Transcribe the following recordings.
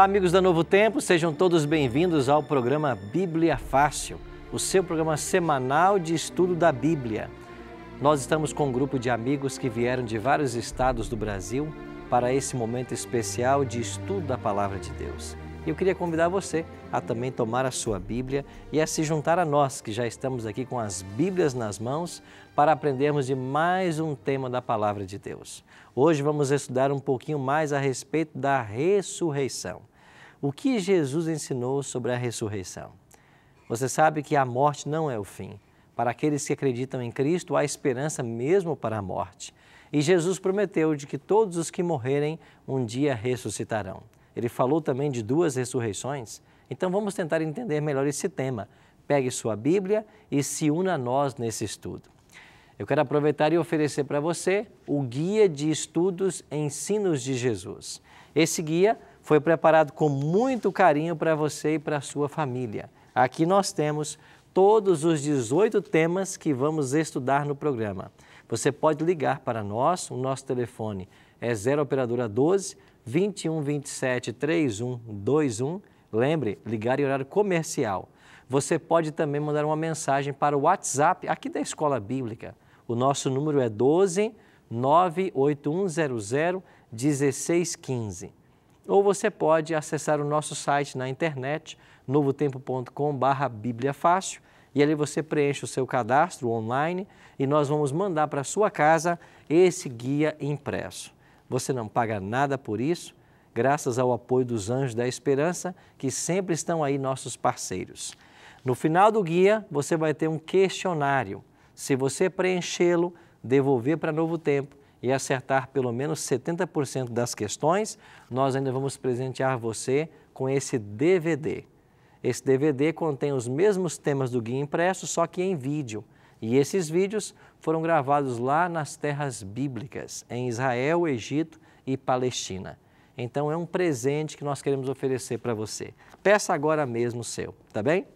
Olá, amigos da Novo Tempo, sejam todos bem-vindos ao programa Bíblia Fácil, o seu programa semanal de estudo da Bíblia. Nós estamos com um grupo de amigos que vieram de vários estados do Brasil para esse momento especial de estudo da Palavra de Deus. Eu queria convidar você a também tomar a sua Bíblia e a se juntar a nós, que já estamos aqui com as Bíblias nas mãos, para aprendermos de mais um tema da Palavra de Deus. Hoje vamos estudar um pouquinho mais a respeito da ressurreição. O que Jesus ensinou sobre a ressurreição? Você sabe que a morte não é o fim. Para aqueles que acreditam em Cristo, há esperança mesmo para a morte. E Jesus prometeu de que todos os que morrerem um dia ressuscitarão. Ele falou também de duas ressurreições. Então vamos tentar entender melhor esse tema. Pegue sua Bíblia e se una a nós nesse estudo. Eu quero aproveitar e oferecer para você o Guia de Estudos Ensinos de Jesus. Esse guia foi preparado com muito carinho para você e para a sua família. Aqui nós temos todos os 18 temas que vamos estudar no programa. Você pode ligar para nós, o nosso telefone é 0 operadora 12 21 27 3121. Lembre, ligar em horário comercial. Você pode também mandar uma mensagem para o WhatsApp aqui da Escola Bíblica. O nosso número é 12 98100 1615. Ou você pode acessar o nosso site na internet, novotempo.com/Bíblia Fácil, e ali você preenche o seu cadastro online e nós vamos mandar para a sua casa esse guia impresso. Você não paga nada por isso, graças ao apoio dos Anjos da Esperança, que sempre estão aí nossos parceiros. No final do guia, você vai ter um questionário. Se você preenchê-lo, devolver para Novo Tempo e acertar pelo menos 70% das questões, nós ainda vamos presentear você com esse DVD. Esse DVD contém os mesmos temas do guia impresso, só que em vídeo. E esses vídeos foram gravados lá nas terras bíblicas, em Israel, Egito e Palestina. Então é um presente que nós queremos oferecer para você. Peça agora mesmo o seu, tá bem?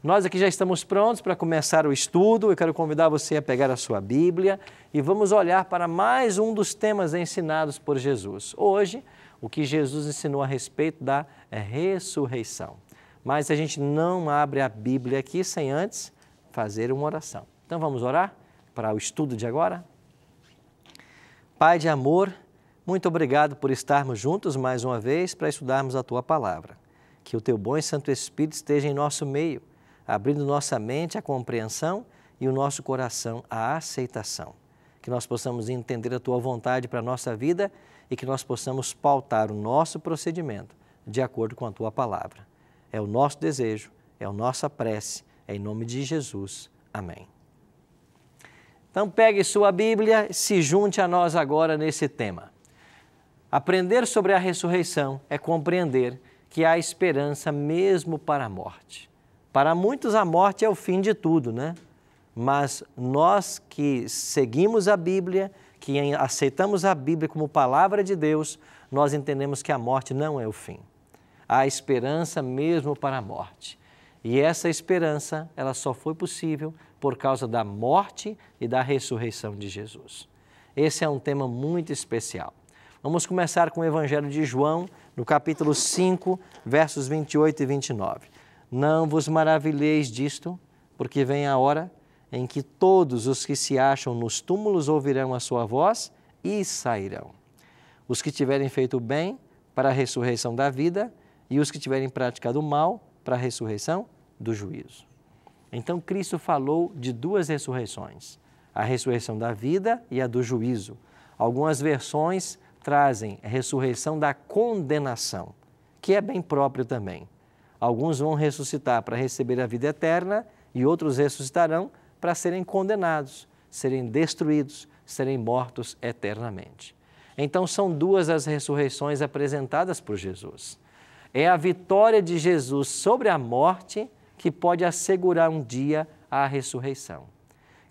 Nós aqui já estamos prontos para começar o estudo. Eu quero convidar você a pegar a sua Bíblia e vamos olhar para mais um dos temas ensinados por Jesus. Hoje, o que Jesus ensinou a respeito da ressurreição. Mas a gente não abre a Bíblia aqui sem antes fazer uma oração. Então vamos orar para o estudo de agora? Pai de amor, muito obrigado por estarmos juntos mais uma vez para estudarmos a Tua Palavra. Que o Teu bom e Santo Espírito esteja em nosso meio, abrindo nossa mente à compreensão e o nosso coração à aceitação. Que nós possamos entender a Tua vontade para a nossa vida e que nós possamos pautar o nosso procedimento de acordo com a Tua Palavra. É o nosso desejo, é a nossa prece, é em nome de Jesus. Amém. Então pegue sua Bíblia e se junte a nós agora nesse tema. Aprender sobre a ressurreição é compreender que há esperança mesmo para a morte. Para muitos a morte é o fim de tudo, né? Mas nós que seguimos a Bíblia, que aceitamos a Bíblia como palavra de Deus, nós entendemos que a morte não é o fim. Há esperança mesmo para a morte. E essa esperança, ela só foi possível por causa da morte e da ressurreição de Jesus. Esse é um tema muito especial. Vamos começar com o Evangelho de João, no capítulo 5, versos 28 e 29. Não vos maravilheis disto, porque vem a hora em que todos os que se acham nos túmulos ouvirão a sua voz e sairão. Os que tiverem feito o bem para a ressurreição da vida e os que tiverem praticado o mal para a ressurreição do juízo. Então Cristo falou de duas ressurreições, a ressurreição da vida e a do juízo. Algumas versões trazem a ressurreição da condenação, que é bem próprio também. Alguns vão ressuscitar para receber a vida eterna e outros ressuscitarão para serem condenados, serem destruídos, serem mortos eternamente. Então são duas as ressurreições apresentadas por Jesus. É a vitória de Jesus sobre a morte que pode assegurar um dia a ressurreição.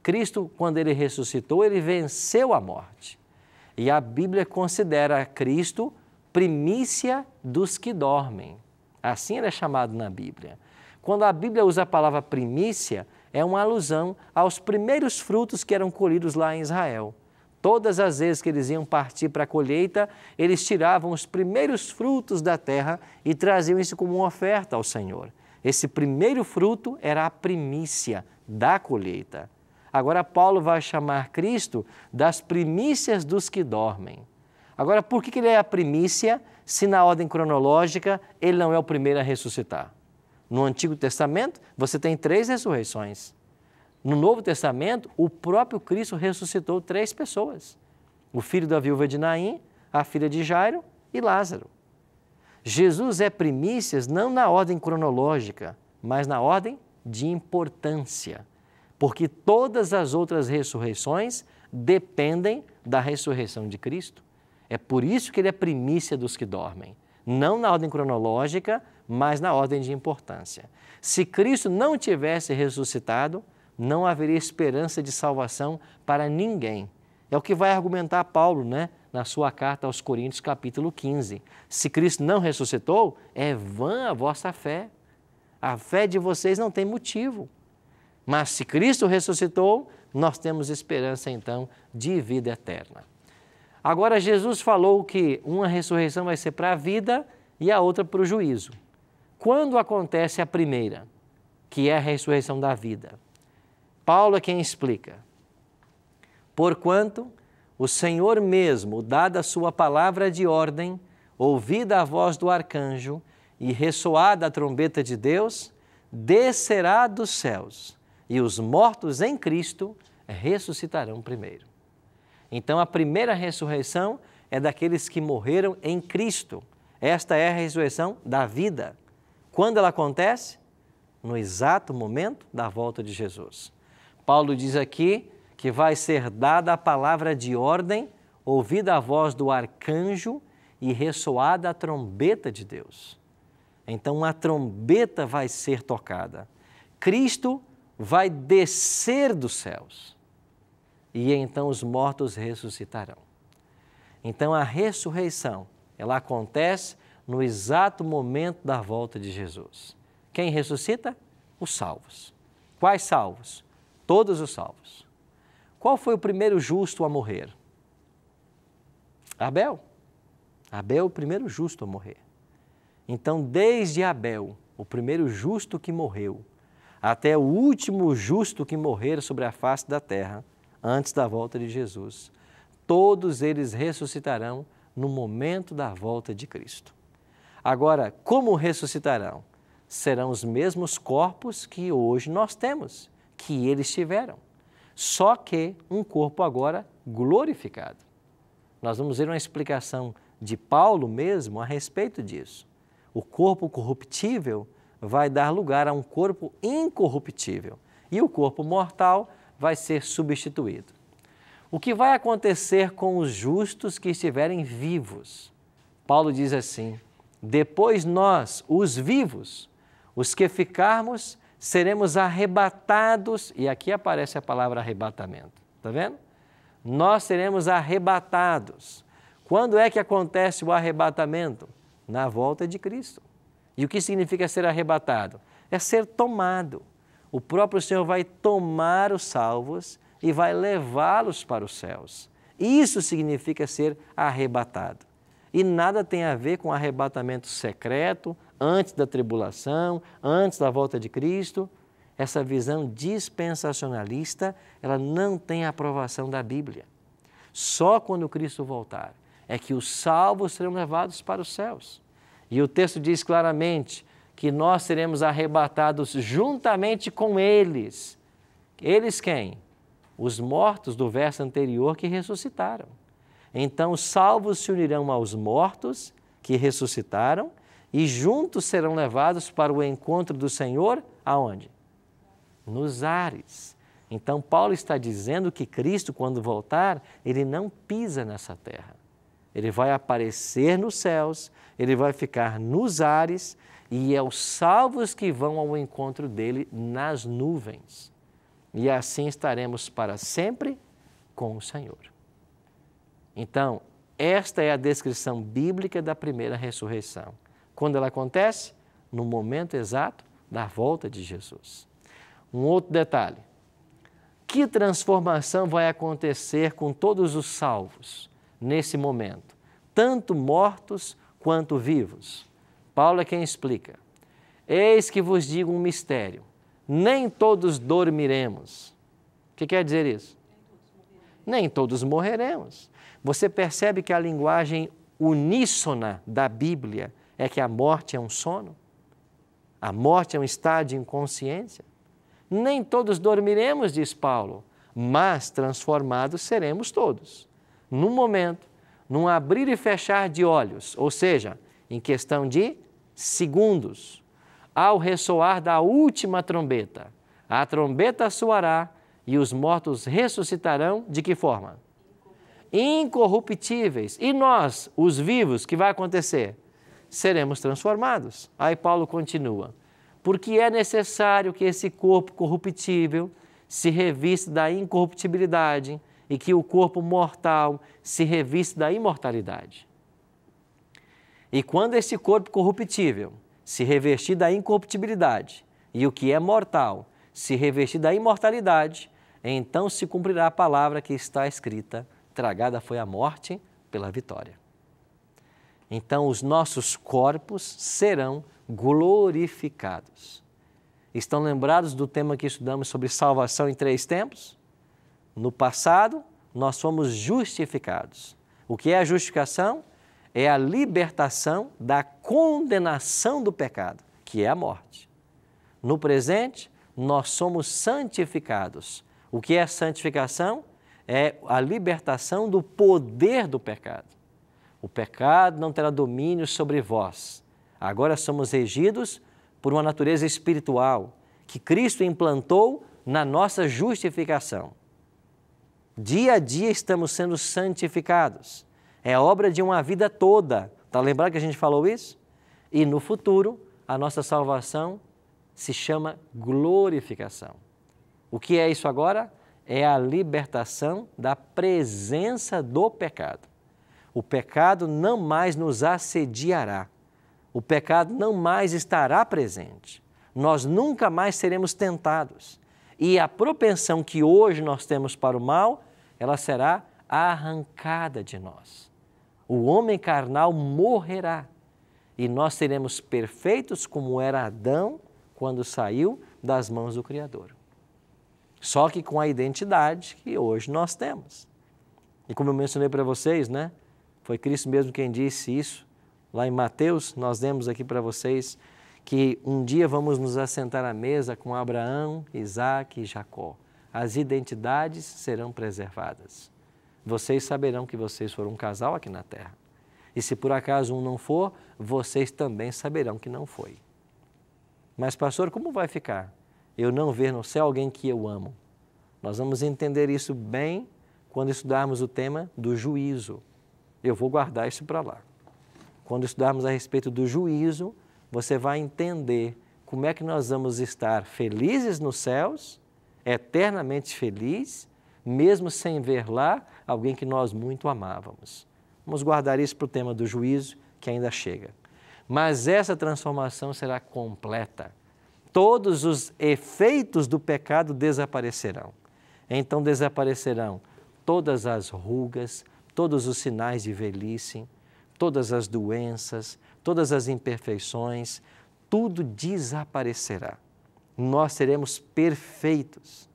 Cristo, quando ele ressuscitou, ele venceu a morte. E a Bíblia considera Cristo primícia dos que dormem. Assim ele é chamado na Bíblia. Quando a Bíblia usa a palavra primícia, é uma alusão aos primeiros frutos que eram colhidos lá em Israel. Todas as vezes que eles iam partir para a colheita, eles tiravam os primeiros frutos da terra e traziam isso como uma oferta ao Senhor. Esse primeiro fruto era a primícia da colheita. Agora Paulo vai chamar Cristo das primícias dos que dormem. Agora, por que ele é a primícia, se na ordem cronológica ele não é o primeiro a ressuscitar? No Antigo Testamento, você tem 3 ressurreições. No Novo Testamento, o próprio Cristo ressuscitou 3 pessoas. O filho da viúva de Naim, a filha de Jairo e Lázaro. Jesus é primícias não na ordem cronológica, mas na ordem de importância. Porque todas as outras ressurreições dependem da ressurreição de Cristo. É por isso que ele é primícia dos que dormem. Não na ordem cronológica, mas na ordem de importância. Se Cristo não tivesse ressuscitado, não haveria esperança de salvação para ninguém. É o que vai argumentar Paulo, né? Na sua carta aos Coríntios, capítulo 15. Se Cristo não ressuscitou, é vã a vossa fé. A fé de vocês não tem motivo. Mas se Cristo ressuscitou, nós temos esperança, então, de vida eterna. Agora, Jesus falou que uma ressurreição vai ser para a vida e a outra para o juízo. Quando acontece a primeira, que é a ressurreição da vida? Paulo é quem explica. Porquanto o Senhor mesmo, dada a sua palavra de ordem, ouvida a voz do arcanjo e ressoada a trombeta de Deus, descerá dos céus e os mortos em Cristo ressuscitarão primeiro. Então, a primeira ressurreição é daqueles que morreram em Cristo. Esta é a ressurreição da vida. Quando ela acontece? No exato momento da volta de Jesus. Paulo diz aqui que vai ser dada a palavra de ordem, ouvida a voz do arcanjo e ressoada a trombeta de Deus. Então, a trombeta vai ser tocada. Cristo vai descer dos céus e então os mortos ressuscitarão. Então, a ressurreição, ela acontece no exato momento da volta de Jesus. Quem ressuscita? Os salvos. Quais salvos? Todos os salvos. Qual foi o primeiro justo a morrer? Abel. Abel, o primeiro justo a morrer. Então, desde Abel, o primeiro justo que morreu, até o último justo que morrer sobre a face da terra, antes da volta de Jesus, todos eles ressuscitarão no momento da volta de Cristo. Agora, como ressuscitarão? Serão os mesmos corpos que hoje nós temos, que eles tiveram, só que um corpo agora glorificado. Nós vamos ver uma explicação de Paulo mesmo a respeito disso. O corpo corruptível vai dar lugar a um corpo incorruptível e o corpo mortal vai ser substituído. O que vai acontecer com os justos que estiverem vivos? Paulo diz assim: depois nós, os vivos, os que ficarmos, seremos arrebatados, e aqui aparece a palavra arrebatamento, está vendo? Nós seremos arrebatados. Quando é que acontece o arrebatamento? Na volta de Cristo. E o que significa ser arrebatado? É ser tomado. O próprio Senhor vai tomar os salvos e vai levá-los para os céus. Isso significa ser arrebatado. E nada tem a ver com arrebatamento secreto, antes da tribulação, antes da volta de Cristo. Essa visão dispensacionalista, ela não tem a aprovação da Bíblia. Só quando Cristo voltar é que os salvos serão levados para os céus. E o texto diz claramente que nós seremos arrebatados juntamente com eles. Eles quem? Os mortos do verso anterior que ressuscitaram. Então, os salvos se unirão aos mortos que ressuscitaram e juntos serão levados para o encontro do Senhor, aonde? Nos ares. Então, Paulo está dizendo que Cristo, quando voltar, ele não pisa nessa terra. Ele vai aparecer nos céus, ele vai ficar nos ares e é os salvos que vão ao encontro dele nas nuvens. E assim estaremos para sempre com o Senhor. Então, esta é a descrição bíblica da primeira ressurreição. Quando ela acontece? No momento exato da volta de Jesus. Um outro detalhe. Que transformação vai acontecer com todos os salvos nesse momento, tanto mortos quanto vivos? Paulo é quem explica. Eis que vos digo um mistério, nem todos dormiremos. O que quer dizer isso? Nem todos morreremos. Você percebe que a linguagem uníssona da Bíblia é que a morte é um sono? A morte é um estado de inconsciência? Nem todos dormiremos, diz Paulo, mas transformados seremos todos. Num momento, num abrir e fechar de olhos, ou seja, em questão de segundos, ao ressoar da última trombeta, a trombeta soará e os mortos ressuscitarão de que forma? Incorruptíveis. E nós, os vivos, o que vai acontecer? Seremos transformados. Aí Paulo continua. Porque é necessário que esse corpo corruptível se revista da incorruptibilidade e que o corpo mortal se revista da imortalidade. E quando esse corpo corruptível se revestir da incorruptibilidade e o que é mortal se revestir da imortalidade, então se cumprirá a palavra que está escrita: tragada foi a morte pela vitória. Então os nossos corpos serão glorificados. Estão lembrados do tema que estudamos sobre salvação em 3 tempos? No passado, nós fomos justificados. O que é a justificação? É a libertação da condenação do pecado, que é a morte. No presente, nós somos santificados. O que é a santificação? É a libertação do poder do pecado. O pecado não terá domínio sobre vós. Agora somos regidos por uma natureza espiritual que Cristo implantou na nossa justificação. Dia a dia estamos sendo santificados. É obra de uma vida toda. Está lembrado que a gente falou isso? E no futuro, a nossa salvação se chama glorificação. O que é isso agora? É a libertação da presença do pecado. O pecado não mais nos assediará. O pecado não mais estará presente. Nós nunca mais seremos tentados. E a propensão que hoje nós temos para o mal, ela será arrancada de nós. O homem carnal morrerá. E nós seremos perfeitos como era Adão quando saiu das mãos do Criador. Só que com a identidade que hoje nós temos. E como eu mencionei para vocês, né? Foi Cristo mesmo quem disse isso. Lá em Mateus, nós demos aqui para vocês que um dia vamos nos assentar à mesa com Abraão, Isaque e Jacó. As identidades serão preservadas. Vocês saberão que vocês foram um casal aqui na terra. E se por acaso um não for, vocês também saberão que não foi. Mas pastor, como vai ficar? Eu não ver no céu alguém que eu amo. Nós vamos entender isso bem quando estudarmos o tema do juízo. Eu vou guardar isso para lá. Quando estudarmos a respeito do juízo, você vai entender como é que nós vamos estar felizes nos céus, eternamente felizes, mesmo sem ver lá alguém que nós muito amávamos. Vamos guardar isso para o tema do juízo, que ainda chega. Mas essa transformação será completa. Todos os efeitos do pecado desaparecerão. Então desaparecerão todas as rugas, todos os sinais de velhice, todas as doenças, todas as imperfeições, tudo desaparecerá. Nós seremos perfeitos.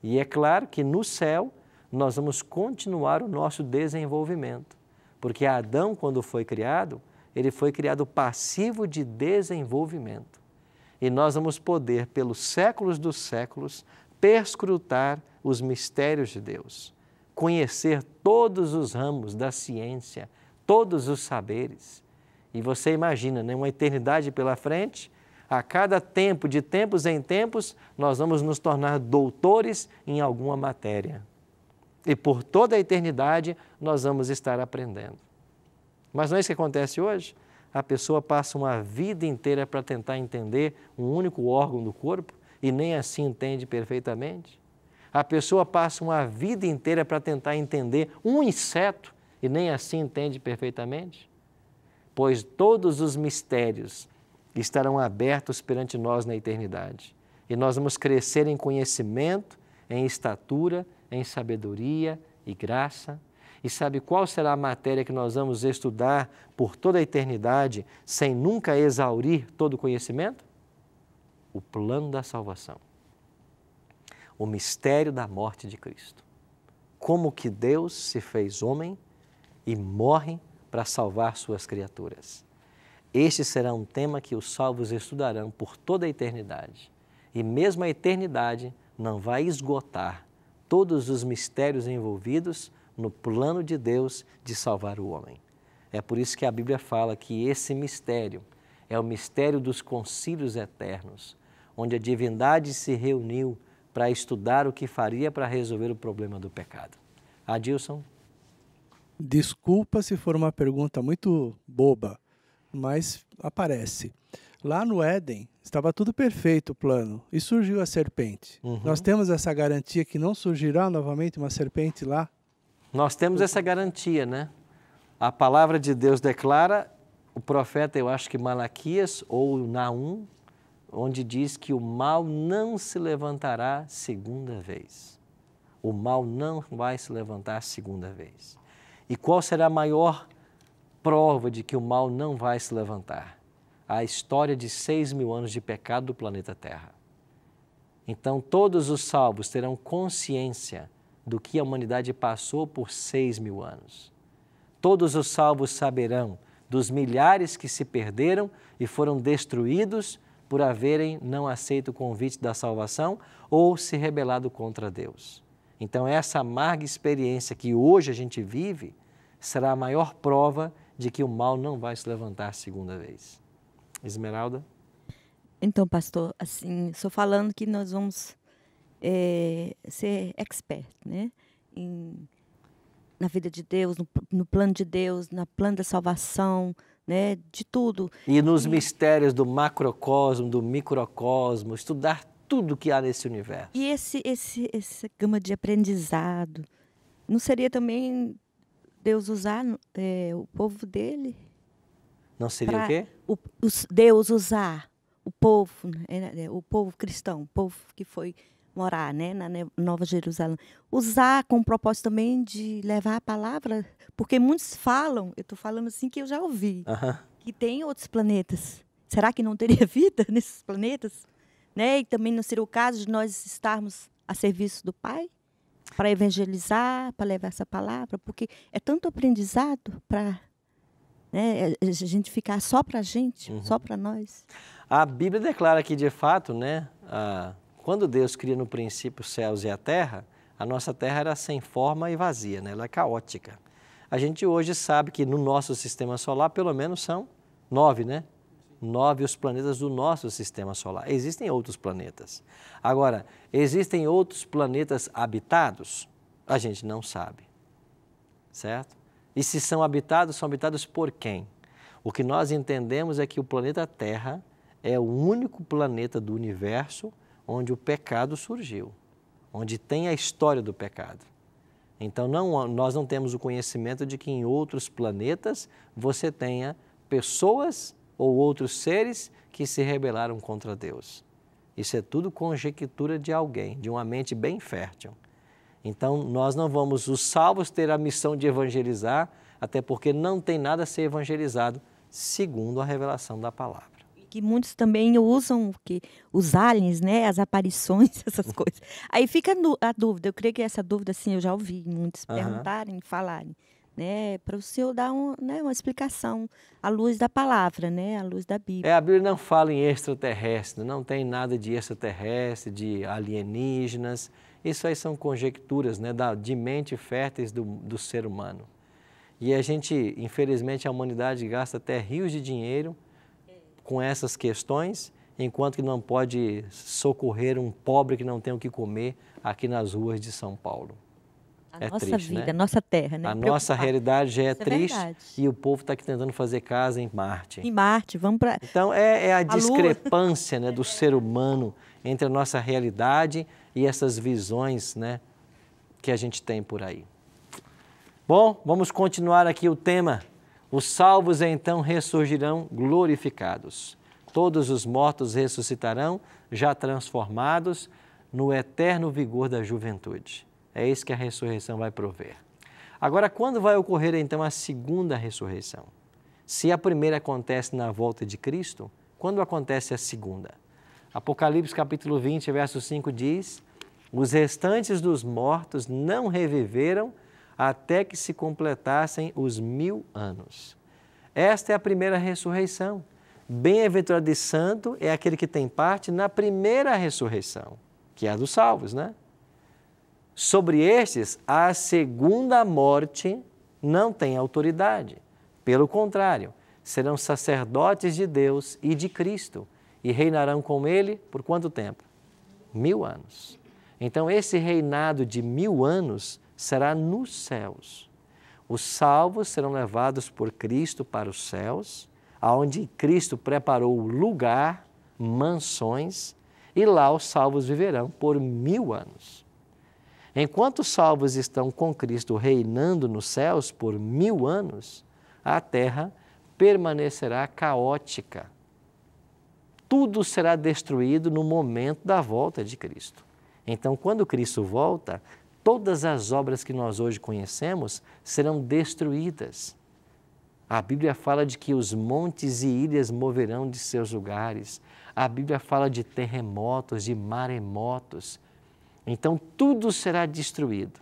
E é claro que no céu nós vamos continuar o nosso desenvolvimento, porque Adão, quando foi criado, ele foi criado passivo de desenvolvimento. E nós vamos poder, pelos séculos dos séculos, perscrutar os mistérios de Deus, conhecer todos os ramos da ciência, todos os saberes. E você imagina, né, uma eternidade pela frente, a cada tempo, de tempos em tempos, nós vamos nos tornar doutores em alguma matéria. E por toda a eternidade, nós vamos estar aprendendo. Mas não é isso que acontece hoje? A pessoa passa uma vida inteira para tentar entender um único órgão do corpo e nem assim entende perfeitamente. A pessoa passa uma vida inteira para tentar entender um inseto e nem assim entende perfeitamente. Pois todos os mistérios estarão abertos perante nós na eternidade. E nós vamos crescer em conhecimento, em estatura, em sabedoria e graça. E sabe qual será a matéria que nós vamos estudar por toda a eternidade sem nunca exaurir todo o conhecimento? O plano da salvação. O mistério da morte de Cristo. Como que Deus se fez homem e morre para salvar suas criaturas. Este será um tema que os salvos estudarão por toda a eternidade. E mesmo a eternidade não vai esgotar todos os mistérios envolvidos no plano de Deus de salvar o homem. É por isso que a Bíblia fala que esse mistério é o mistério dos concílios eternos, onde a divindade se reuniu para estudar o que faria para resolver o problema do pecado. Adilson? Desculpa se for uma pergunta muito boba, mas aparece. Lá no Éden, estava tudo perfeito o plano, e surgiu a serpente. Nós temos essa garantia que não surgirá novamente uma serpente lá? Nós temos essa garantia, né? A palavra de Deus declara, o profeta, eu acho que Malaquias ou Naum, onde diz que o mal não se levantará segunda vez. O mal não vai se levantar segunda vez. E qual será a maior prova de que o mal não vai se levantar? A história de 6.000 anos de pecado do planeta Terra. Então, todos os salvos terão consciência do que a humanidade passou por 6.000 anos. Todos os salvos saberão dos milhares que se perderam e foram destruídos por haverem não aceito o convite da salvação ou se rebelado contra Deus. Então, essa amarga experiência que hoje a gente vive será a maior prova de que o mal não vai se levantar segunda vez. Esmeralda? Então, pastor, assim, só falando que nós vamos ser expert, né? Na vida de Deus, no plano de Deus, no plano da salvação, né? De tudo. E nos mistérios do macrocosmo, do microcosmo, estudar tudo que há nesse universo. E essa gama de aprendizado, não seria também Deus usar o povo dele? Não seria o quê? Deus usar o povo, o povo cristão, o povo que foi morar, né, na Nova Jerusalém. Usar com o propósito também de levar a palavra, porque muitos falam, eu estou falando assim que eu já ouvi, que tem outros planetas. Será que não teria vida nesses planetas? Né? E também não seria o caso de nós estarmos a serviço do Pai? Para evangelizar, para levar essa palavra? Porque é tanto aprendizado para a gente ficar só para a gente, só para nós. A Bíblia declara que, de fato, né, quando Deus cria no princípio os céus e a terra, a nossa terra era sem forma e vazia, né? Ela é caótica. A gente hoje sabe que no nosso sistema solar, pelo menos são 9, né? 9 os planetas do nosso sistema solar. Existem outros planetas. Agora, existem outros planetas habitados? A gente não sabe, certo? E se são habitados por quem? O que nós entendemos é que o planeta Terra é o único planeta do universo onde o pecado surgiu, onde tem a história do pecado. Então, nós não temos o conhecimento de que em outros planetas você tenha pessoas ou outros seres que se rebelaram contra Deus. Isso é tudo conjectura de alguém, de uma mente bem fértil. Então, nós não vamos, os salvos, ter a missão de evangelizar, até porque não tem nada a ser evangelizado, segundo a revelação da palavra. Que muitos também usam os aliens, né, as aparições, essas coisas. Aí fica a dúvida, eu creio que essa dúvida, assim, eu já ouvi muitos perguntarem, falarem, né, para o senhor dar uma explicação à luz da palavra, né, à luz da Bíblia. A Bíblia não fala em extraterrestre, não tem nada de extraterrestre, de alienígenas. Isso aí são conjecturas, né, de mente férteis do ser humano. E a gente, infelizmente, a humanidade gasta até rios de dinheiro com essas questões, enquanto que não pode socorrer um pobre que não tem o que comer aqui nas ruas de São Paulo. A nossa triste, vida, né? a nossa terra, né? A nossa realidade já é triste e o povo está aqui tentando fazer casa em Marte. Em Marte, vamos para... Então, é a discrepância, né, do ser humano entre a nossa realidade e essas visões, né, que a gente tem por aí. Bom, vamos continuar aqui o tema. Os salvos então ressurgirão glorificados. Todos os mortos ressuscitarão, já transformados, no eterno vigor da juventude. É isso que a ressurreição vai prover. Agora, quando vai ocorrer então a segunda ressurreição? Se a primeira acontece na volta de Cristo, quando acontece a segunda? Apocalipse capítulo 20, verso 5 diz: os restantes dos mortos não reviveram até que se completassem os 1000 anos. Esta é a primeira ressurreição. Bem-aventurado e santo é aquele que tem parte na primeira ressurreição, que é a dos salvos, né? Sobre estes, a segunda morte não tem autoridade. Pelo contrário, serão sacerdotes de Deus e de Cristo e reinarão com Ele por quanto tempo? 1000 anos. Então, esse reinado de 1000 anos será nos céus. Os salvos serão levados por Cristo para os céus, aonde Cristo preparou lugar, mansões, e lá os salvos viverão por 1000 anos. Enquanto os salvos estão com Cristo reinando nos céus por 1000 anos, a terra permanecerá caótica. Tudo será destruído no momento da volta de Cristo. Então, quando Cristo volta, todas as obras que nós hoje conhecemos serão destruídas. A Bíblia fala de que os montes e ilhas moverão de seus lugares. A Bíblia fala de terremotos, de maremotos. Então, tudo será destruído.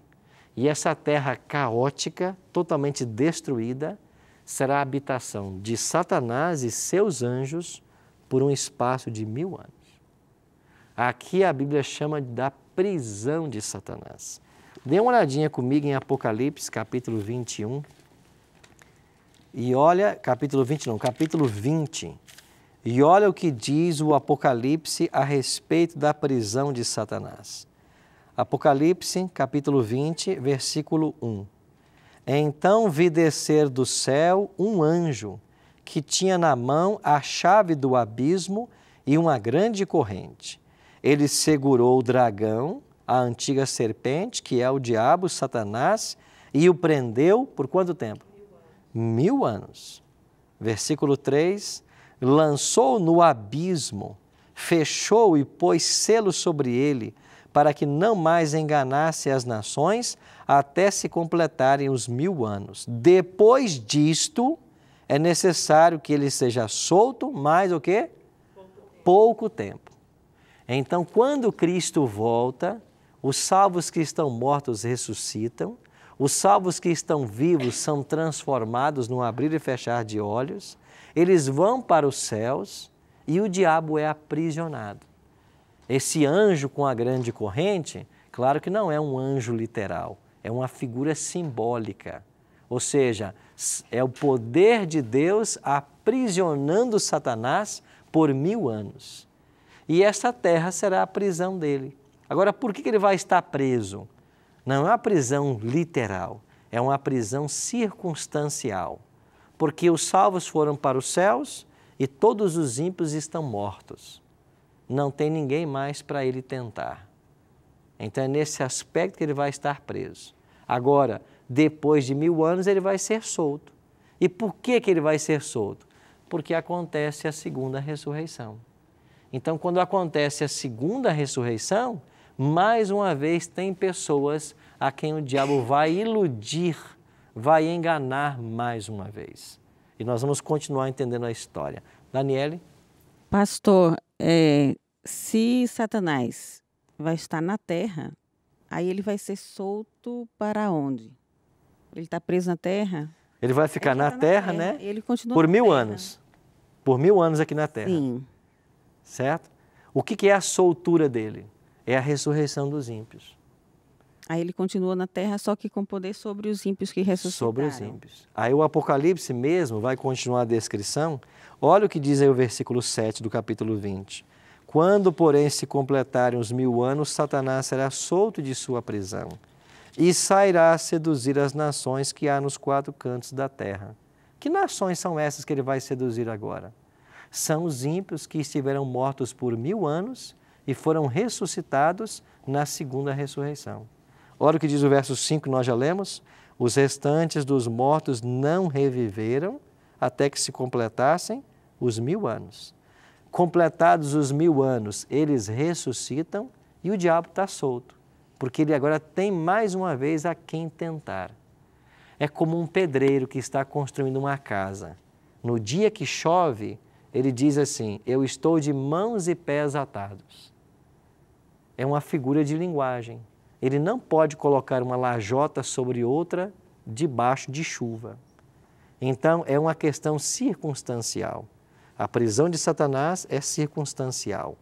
E essa terra caótica, totalmente destruída, será a habitação de Satanás e seus anjos por um espaço de 1000 anos. Aqui a Bíblia chama da prisão de Satanás. Dê uma olhadinha comigo em Apocalipse, capítulo 21. E olha, capítulo 20. E olha o que diz o Apocalipse a respeito da prisão de Satanás. Apocalipse, capítulo 20, versículo 1. Então vi descer do céu um anjo que tinha na mão a chave do abismo e uma grande corrente. Ele segurou o dragão, a antiga serpente, que é o diabo, Satanás, e o prendeu por quanto tempo? 1000 anos. Versículo 3, lançou no abismo, fechou e pôs selo sobre ele, para que não mais enganasse as nações, até se completarem os 1000 anos. Depois disto, é necessário que ele seja solto mais o quê? Pouco tempo. Então, quando Cristo volta, os salvos que estão mortos ressuscitam, os salvos que estão vivos são transformados num abrir e fechar de olhos, eles vão para os céus e o diabo é aprisionado. Esse anjo com a grande corrente, claro que não é um anjo literal, é uma figura simbólica. Ou seja, é o poder de Deus aprisionando Satanás por 1000 anos. E essa terra será a prisão dele. Agora, por que ele vai estar preso? Não é uma prisão literal, é uma prisão circunstancial. Porque os salvos foram para os céus e todos os ímpios estão mortos. Não tem ninguém mais para ele tentar. Então é nesse aspecto que ele vai estar preso. Agora, depois de 1000 anos, ele vai ser solto. E por que ele vai ser solto? Porque acontece a segunda ressurreição. Então, quando acontece a segunda ressurreição, mais uma vez tem pessoas a quem o diabo vai iludir, vai enganar mais uma vez. E nós vamos continuar entendendo a história. Daniele? Pastor, se Satanás vai estar na terra, aí ele vai ser solto para onde? Ele está preso na terra? Ele vai ficar na terra, né? Ele continua por na 1000 terra. anos. Por 1000 anos aqui na terra. Sim. Certo? O que é a soltura dele? É a ressurreição dos ímpios. Aí ele continua na terra, só que com poder sobre os ímpios que ressuscitaram. Sobre os ímpios. Aí o Apocalipse mesmo vai continuar a descrição. Olha o que diz aí o versículo 7 do capítulo 20. Quando, porém, se completarem os 1000 anos, Satanás será solto de sua prisão e sairá a seduzir as nações que há nos 4 cantos da terra. Que nações são essas que ele vai seduzir agora? São os ímpios que estiveram mortos por 1000 anos e foram ressuscitados na segunda ressurreição. Olha o que diz o verso 5, nós já lemos. Os restantes dos mortos não reviveram até que se completassem os 1000 anos. Completados os 1000 anos, eles ressuscitam E o diabo está solto, porque ele agora tem mais uma vez a quem tentar. É como um pedreiro que está construindo uma casa. No dia que chove, ele diz assim: eu estou de mãos e pés atados. É uma figura de linguagem. Ele não pode colocar uma lajota sobre outra debaixo de chuva. Então, é uma questão circunstancial. A prisão de Satanás é circunstancial,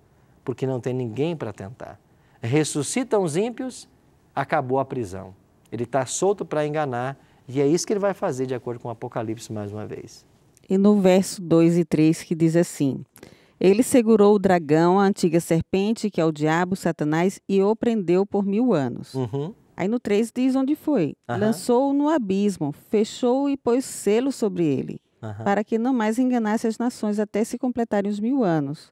porque não tem ninguém para tentar. Ressuscitam os ímpios, acabou a prisão. Ele está solto para enganar, e é isso que ele vai fazer, de acordo com o Apocalipse, mais uma vez. E no verso 2 e 3 que diz assim: ele segurou o dragão, a antiga serpente, que é o diabo, Satanás, e o prendeu por 1000 anos. Aí no 3 diz onde foi. Lançou-o no abismo, fechou-o e pôs selo sobre ele, para que não mais enganasse as nações até se completarem os 1000 anos.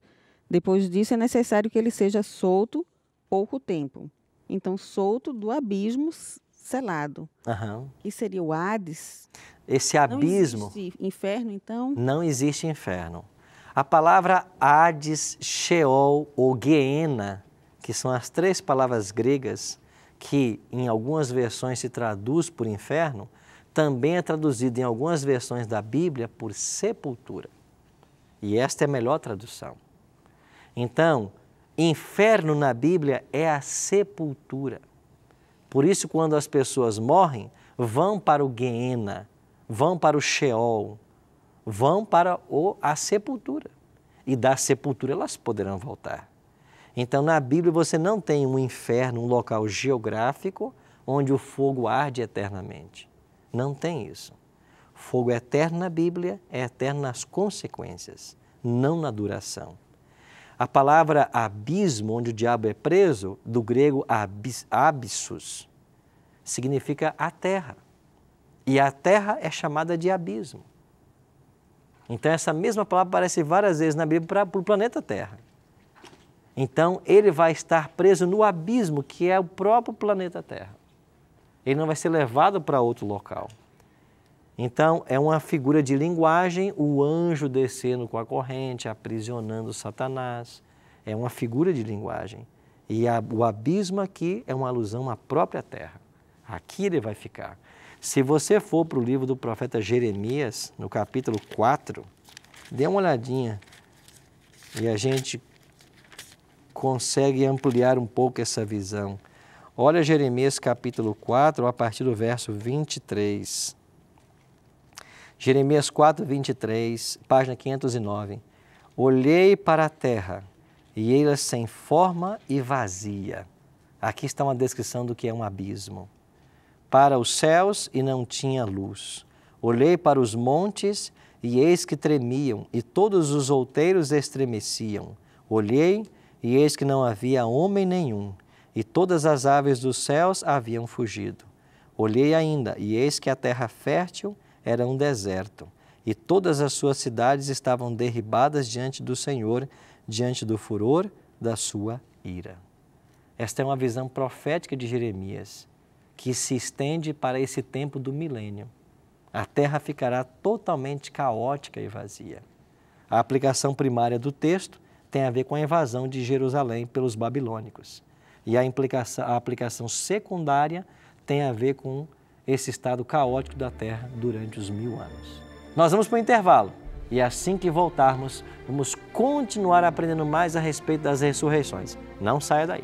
Depois disso é necessário que ele seja solto pouco tempo. Então, solto do abismo selado. Que seria o Hades. Esse abismo... Não existe inferno, então? Não existe inferno. A palavra Hades, Sheol ou Geena, que são as 3 palavras gregas que em algumas versões se traduz por inferno, também é traduzido em algumas versões da Bíblia por sepultura. E esta é a melhor tradução. Então, inferno na Bíblia é a sepultura. Por isso, quando as pessoas morrem, vão para o Geena, vão para o Sheol, vão para a sepultura. E da sepultura elas poderão voltar. Então, na Bíblia você não tem um inferno, um local geográfico onde o fogo arde eternamente. Não tem isso. Fogo eterno na Bíblia é eterno nas consequências, não na duração. A palavra abismo, onde o diabo é preso, do grego abyssos, significa a terra. E a terra é chamada de abismo. Então, essa mesma palavra aparece várias vezes na Bíblia para o planeta Terra. Então, ele vai estar preso no abismo, que é o próprio planeta Terra. Ele não vai ser levado para outro local. Então, é uma figura de linguagem, o anjo descendo com a corrente, aprisionando Satanás. É uma figura de linguagem. E o abismo aqui é uma alusão à própria terra. Aqui ele vai ficar. Se você for para o livro do profeta Jeremias, no capítulo 4, dê uma olhadinha e a gente consegue ampliar um pouco essa visão. Olha Jeremias capítulo 4, a partir do verso 23. Jeremias 4, 23, página 509. Olhei para a terra, e eis-la sem forma e vazia. Aqui está uma descrição do que é um abismo. Para os céus, e não tinha luz. Olhei para os montes, e eis que tremiam, e todos os outeiros estremeciam. Olhei, e eis que não havia homem nenhum, e todas as aves dos céus haviam fugido. Olhei ainda, e eis que a terra fértil era um deserto, e todas as suas cidades estavam derribadas diante do Senhor, diante do furor da sua ira. Esta é uma visão profética de Jeremias, que se estende para esse tempo do milênio. A terra ficará totalmente caótica e vazia. A aplicação primária do texto tem a ver com a invasão de Jerusalém pelos babilônicos. E a aplicação secundária tem a ver com esse estado caótico da terra durante os 1000 anos. Nós vamos para o intervalo e assim que voltarmos, vamos continuar aprendendo mais a respeito das ressurreições. Não saia daí.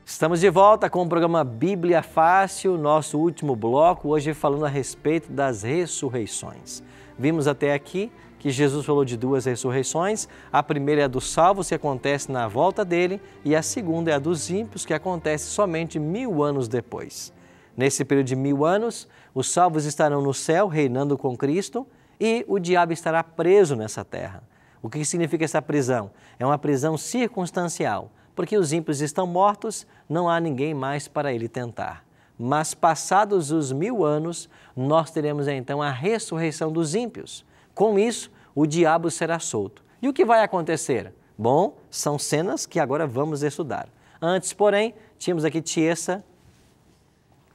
Estamos de volta com o programa Bíblia Fácil, nosso último bloco, hoje falando a respeito das ressurreições. Vimos até aqui que Jesus falou de 2 ressurreições, a primeira é a dos salvos, que acontece na volta dele, e a segunda é a dos ímpios, que acontece somente 1000 anos depois. Nesse período de 1000 anos, os salvos estarão no céu, reinando com Cristo, e o diabo estará preso nessa terra. O que significa essa prisão? É uma prisão circunstancial, porque os ímpios estão mortos, não há ninguém mais para ele tentar. Mas passados os 1000 anos, nós teremos então a ressurreição dos ímpios. Com isso, o diabo será solto. E o que vai acontecer? Bom, são cenas que agora vamos estudar. Antes, porém, tínhamos aqui Tiesa.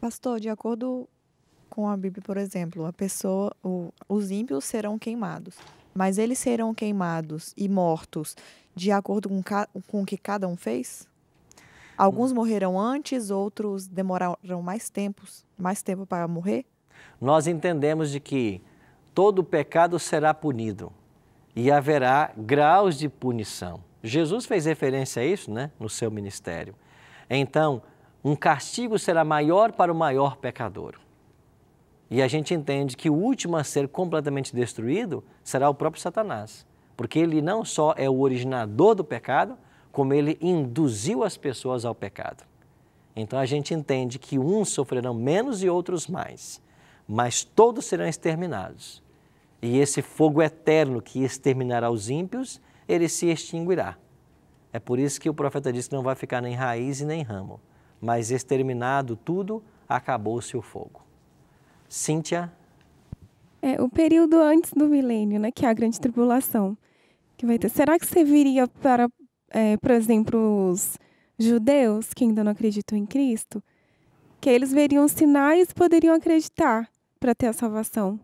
Pastor, de acordo com a Bíblia, por exemplo, os ímpios serão queimados, mas eles serão queimados e mortos de acordo com o que cada um fez? Alguns morrerão antes, outros demorarão mais tempo para morrer? Nós entendemos de que todo pecado será punido e haverá graus de punição. Jesus fez referência a isso, né, no seu ministério. Então, um castigo será maior para o maior pecador. E a gente entende que o último a ser completamente destruído será o próprio Satanás, porque ele não só é o originador do pecado, como ele induziu as pessoas ao pecado. Então a gente entende que uns sofrerão menos e outros mais, mas todos serão exterminados. E esse fogo eterno que exterminará os ímpios, ele se extinguirá. É por isso que o profeta disse que não vai ficar nem raiz e nem ramo, mas exterminado tudo, acabou-se o fogo. Cíntia? O período antes do milênio, né, que é a grande tribulação, que vai ter. Será que serviria para, por exemplo, os judeus que ainda não acreditam em Cristo? Que eles veriam sinais e poderiam acreditar para ter a salvação?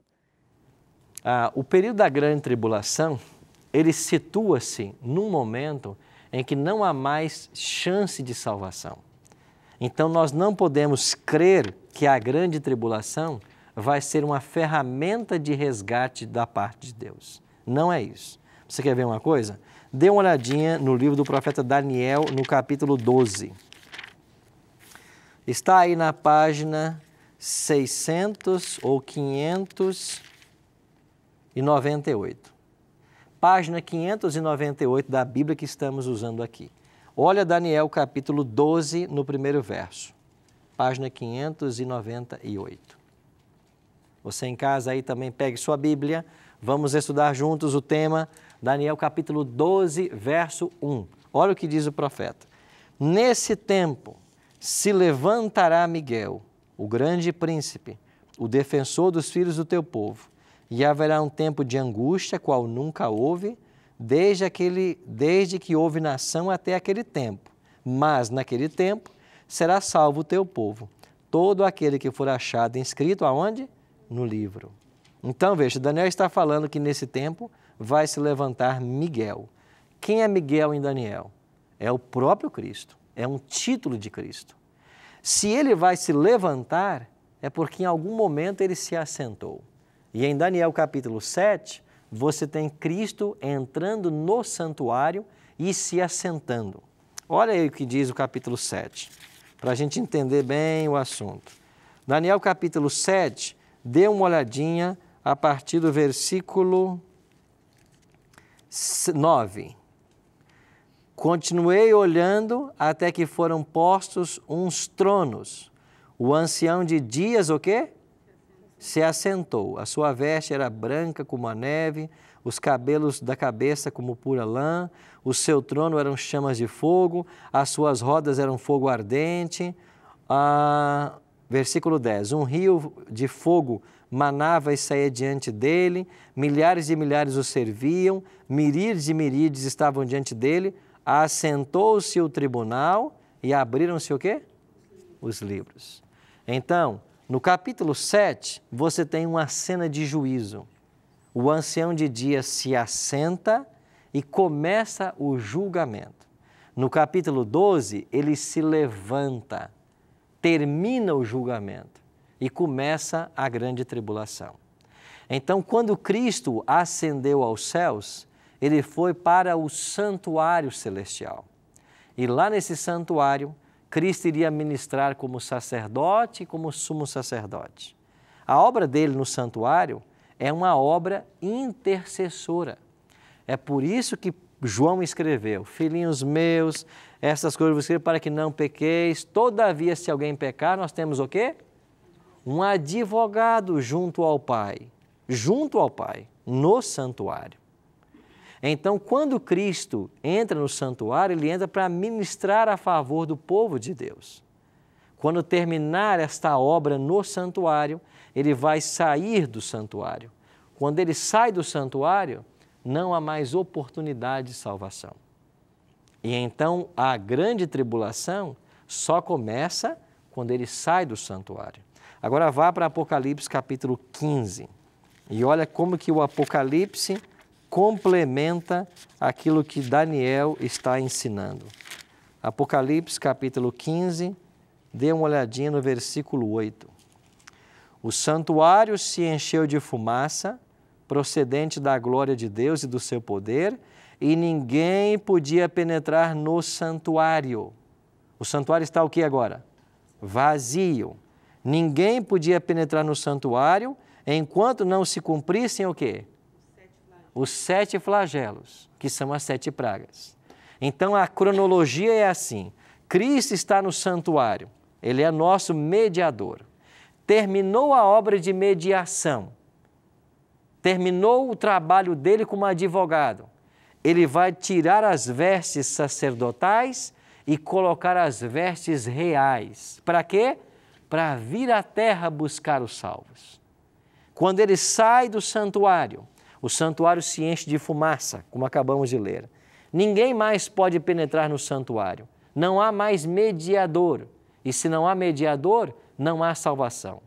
O período da grande tribulação, ele situa-se num momento em que não há mais chance de salvação. Então nós não podemos crer que a grande tribulação vai ser uma ferramenta de resgate da parte de Deus. Não é isso. Você quer ver uma coisa? Dê uma olhadinha no livro do profeta Daniel, no capítulo 12. Está aí na página 600 ou 598. Página 598 da Bíblia que estamos usando aqui. Olha Daniel capítulo 12 no primeiro verso. Página 598. Você em casa aí também pegue sua Bíblia. Vamos estudar juntos o tema Daniel capítulo 12, verso 1. Olha o que diz o profeta. Nesse tempo se levantará Miguel, o grande príncipe, o defensor dos filhos do teu povo, e haverá um tempo de angústia, qual nunca houve, desde que houve nação até aquele tempo. Mas naquele tempo será salvo o teu povo, todo aquele que for achado inscrito aonde? No livro. Então, veja, Daniel está falando que nesse tempo vai se levantar Miguel. Quem é Miguel em Daniel? É o próprio Cristo, é um título de Cristo. Se ele vai se levantar, é porque em algum momento ele se assentou. E em Daniel capítulo 7, você tem Cristo entrando no santuário e se assentando. Olha aí o que diz o capítulo 7, para a gente entender bem o assunto. Daniel capítulo 7, dê uma olhadinha a partir do versículo 9. Continuei olhando até que foram postos uns tronos. O ancião de dias, o quê? Se assentou. A sua veste era branca como a neve, os cabelos da cabeça como pura lã, o seu trono eram chamas de fogo, as suas rodas eram fogo ardente. Versículo 10. Um rio de fogo manava e saía diante dele, milhares e milhares o serviam, miríades e miríades estavam diante dele. Assentou-se o tribunal e abriram-se o quê? Os livros. Então, no capítulo 7, você tem uma cena de juízo. O ancião de dias se assenta e começa o julgamento. No capítulo 12, ele se levanta, termina o julgamento e começa a grande tribulação. Então, quando Cristo ascendeu aos céus, ele foi para o santuário celestial. E lá nesse santuário, Cristo iria ministrar como sacerdote e como sumo sacerdote. A obra dele no santuário é uma obra intercessora. É por isso que João escreveu, filhinhos meus, essas coisas eu vos escrevo para que não pequeis. Todavia, se alguém pecar, nós temos o quê? Um advogado junto ao Pai, no santuário. Então, quando Cristo entra no santuário, ele entra para ministrar a favor do povo de Deus. Quando terminar esta obra no santuário, ele vai sair do santuário. Quando ele sai do santuário, não há mais oportunidade de salvação. E então a grande tribulação só começa quando ele sai do santuário. Agora vá para Apocalipse capítulo 15 e olha como que o Apocalipse complementa aquilo que Daniel está ensinando. Apocalipse capítulo 15, dê uma olhadinha no versículo 8. O santuário se encheu de fumaça, procedente da glória de Deus e do seu poder, e ninguém podia penetrar no santuário. O santuário está o que agora? Vazio. Ninguém podia penetrar no santuário enquanto não se cumprissem o quê? Os 7 flagelos, que são as 7 pragas. Então a cronologia é assim: Cristo está no santuário, Ele é nosso mediador. Terminou a obra de mediação, terminou o trabalho dele como advogado. Ele vai tirar as vestes sacerdotais e colocar as vestes reais. Para quê? Para vir à terra buscar os salvos. Quando ele sai do santuário, o santuário se enche de fumaça, como acabamos de ler. Ninguém mais pode penetrar no santuário. Não há mais mediador. E se não há mediador, não há salvação.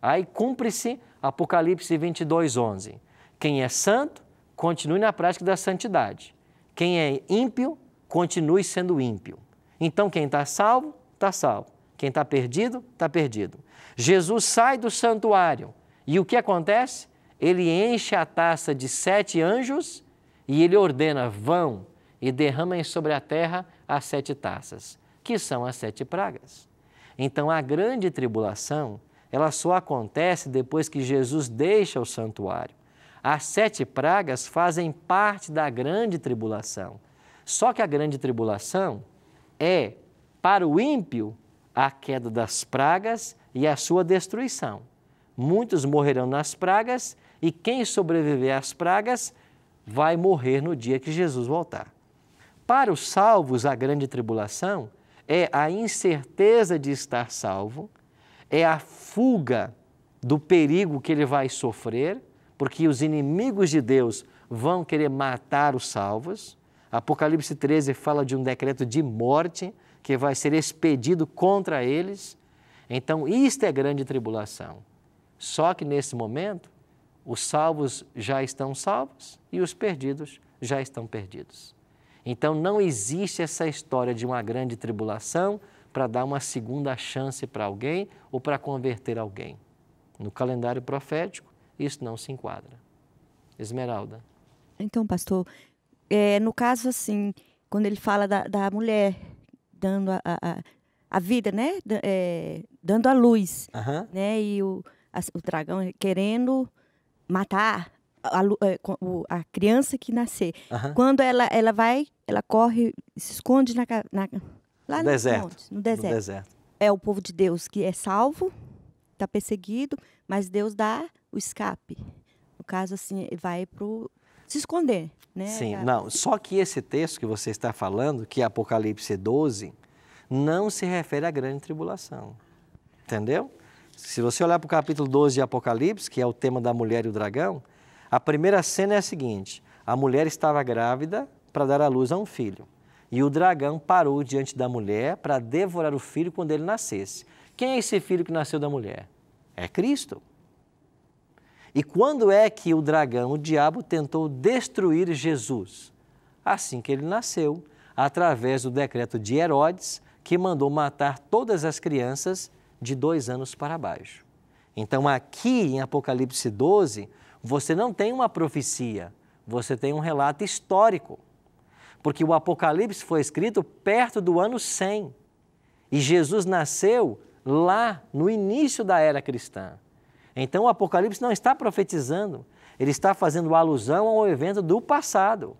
Aí cumpre-se Apocalipse 22, 11. Quem é santo, continue na prática da santidade. Quem é ímpio, continue sendo ímpio. Então quem está salvo, está salvo. Quem está perdido, está perdido. Jesus sai do santuário e o que acontece? Ele enche a taça de 7 anjos e ele ordena: vão e derramem sobre a terra as 7 taças, que são as 7 pragas. Então a grande tribulação, ela só acontece depois que Jesus deixa o santuário. As 7 pragas fazem parte da grande tribulação. Só que a grande tribulação é, para o ímpio, a queda das pragas e a sua destruição. Muitos morrerão nas pragas e quem sobreviver às pragas vai morrer no dia que Jesus voltar. Para os salvos, a grande tribulação é a incerteza de estar salvo, é a fuga do perigo que ele vai sofrer, porque os inimigos de Deus vão querer matar os salvos. Apocalipse 13 fala de um decreto de morte que vai ser expedido contra eles. Então, isto é grande tribulação. Só que nesse momento, os salvos já estão salvos e os perdidos já estão perdidos. Então, não existe essa história de uma grande tribulação para dar uma segunda chance para alguém ou para converter alguém. No calendário profético, isso não se enquadra. Esmeralda. Então, pastor, no caso assim, quando ele fala da mulher dando a vida, né? Dando a luz, né? E o dragão querendo matar a criança que nascer. Quando ela corre, se esconde lá no deserto. No deserto. É o povo de Deus que é salvo, está perseguido, mas Deus dá o escape. No caso, assim, vai se esconder, né? Sim, não. Só que esse texto que você está falando, que é Apocalipse 12, não se refere à grande tribulação. Entendeu? Se você olhar para o capítulo 12 de Apocalipse, que é o tema da mulher e o dragão, a primeira cena é a seguinte: a mulher estava grávida para dar à luz a um filho. E o dragão parou diante da mulher para devorar o filho quando ele nascesse. Quem é esse filho que nasceu da mulher? É Cristo. E quando é que o dragão, o diabo, tentou destruir Jesus? Assim que ele nasceu, através do decreto de Herodes, que mandou matar todas as crianças de 2 anos para baixo. Então, aqui em Apocalipse 12, você não tem uma profecia, você tem um relato histórico. Porque o Apocalipse foi escrito perto do ano 100. E Jesus nasceu lá no início da era cristã. Então, o Apocalipse não está profetizando, ele está fazendo alusão ao evento do passado.